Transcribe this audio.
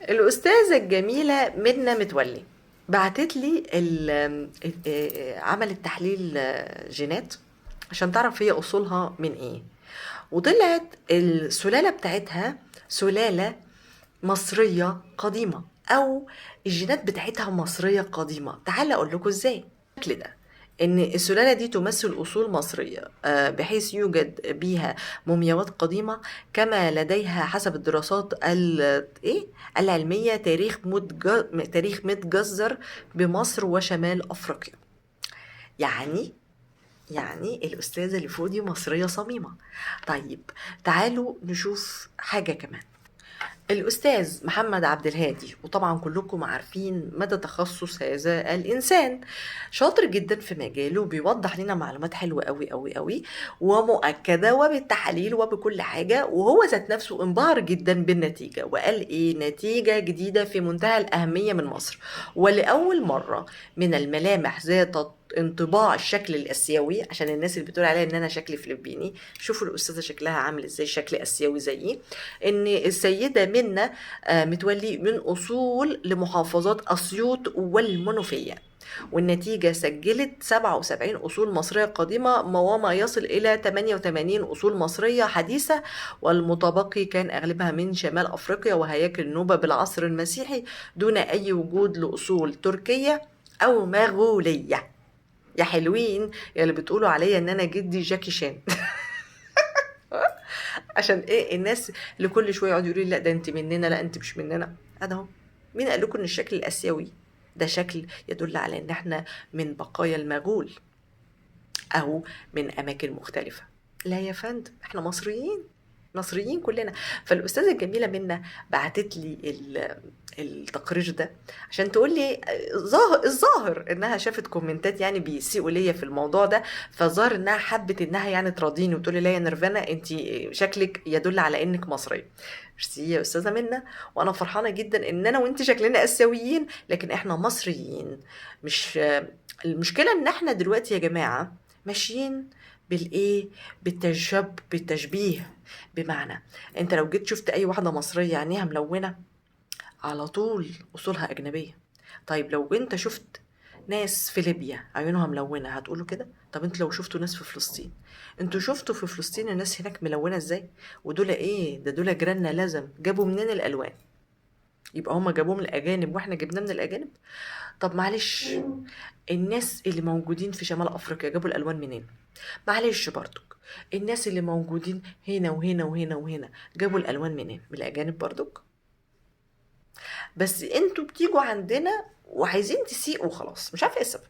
الأستاذة الجميلة منى متولي بعتت لي عملت تحليل جينات عشان تعرف هي أصولها من إيه. وطلعت السلالة بتاعتها سلالة مصرية قديمة، أو الجينات بتاعتها مصرية قديمة. تعال أقول لكم إزاي. الشكل ده ان السلالة دي تمثل اصول مصرية، بحيث يوجد بيها مومياوات قديمة، كما لديها حسب الدراسات العلمية تاريخ متجذر بمصر وشمال افريقيا. يعني الأستاذة لفودي مصرية صميمة. طيب تعالوا نشوف حاجة كمان. الأستاذ محمد عبد الهادي، وطبعا كلكم عارفين مدى تخصص هذا الإنسان، شاطر جدا في مجاله، بيوضح لنا معلومات حلوة قوي قوي قوي ومؤكدة وبالتحاليل وبكل حاجة. وهو ذات نفسه انبهر جدا بالنتيجة، وقال إيه؟ نتيجة جديدة في منتهى الأهمية من مصر، ولأول مرة من الملامح ذات انطباع الشكل الاسيوي. عشان الناس اللي بتقول عليا ان انا شكلي فلبيني، شوفوا الاستاذه شكلها عامل ازاي، شكل اسيوي زيي. ان السيده منى متولي من اصول لمحافظات اسيوط والمنوفيه، والنتيجة سجلت 77 أصول مصرية قديمة وما يصل إلى 88 أصول مصرية حديثة، والمتبقي كان أغلبها من شمال أفريقيا وهياكل النوبة بالعصر المسيحي، دون أي وجود لأصول تركية أو مغولية. يا حلوين يا اللي بتقولوا عليا ان انا جدي جاكي شان. عشان ايه الناس اللي كل شويه يقعدوا يقولوا لي لا ده انت مننا، لا انت مش مننا. انا اهو. مين قال لكم ان الشكل الاسيوي ده شكل يدل على ان احنا من بقايا المغول او من اماكن مختلفه؟ لا يا فندم، احنا مصريين، مصريين كلنا. فالاستاذه الجميله منا بعتت لي التقرير ده عشان تقول لي الظاهر انها شافت كومنتات يعني بيسيئوا ليا في الموضوع ده، فظهر انها حبت انها يعني تراضيني وتقول لي لا يا نيرفانا انت شكلك يدل على انك مصريه. ميرسي يا استاذه منا، وانا فرحانه جدا ان انا وانت شكلنا اسيويين لكن احنا مصريين. مش المشكله ان احنا دلوقتي يا جماعه ماشيين بالايه؟ بالتشبيه. بمعنى انت لو جيت شفت اي واحده مصريه عينيها ملونه، على طول اصولها اجنبيه. طيب لو انت شفت ناس في ليبيا عيونها ملونه هتقولوا كده؟ طب انت لو شفتوا ناس في فلسطين، انتوا شفتوا في فلسطين الناس هناك ملونه ازاي؟ ودول ايه ده؟ دول جيراننا، لازم جابوا منين الالوان؟ يبقى هما جابوه من الاجانب واحنا جبناه من الاجانب؟ طب معلش، الناس اللي موجودين في شمال افريقيا جابوا الالوان منين؟ معلش برضك، الناس اللي موجودين هنا وهنا وهنا وهنا جابوا الالوان منين؟ من الاجانب برضك. بس انتوا بتيجوا عندنا وعايزين تسيقوا، خلاص مش عارفه ايه السبب.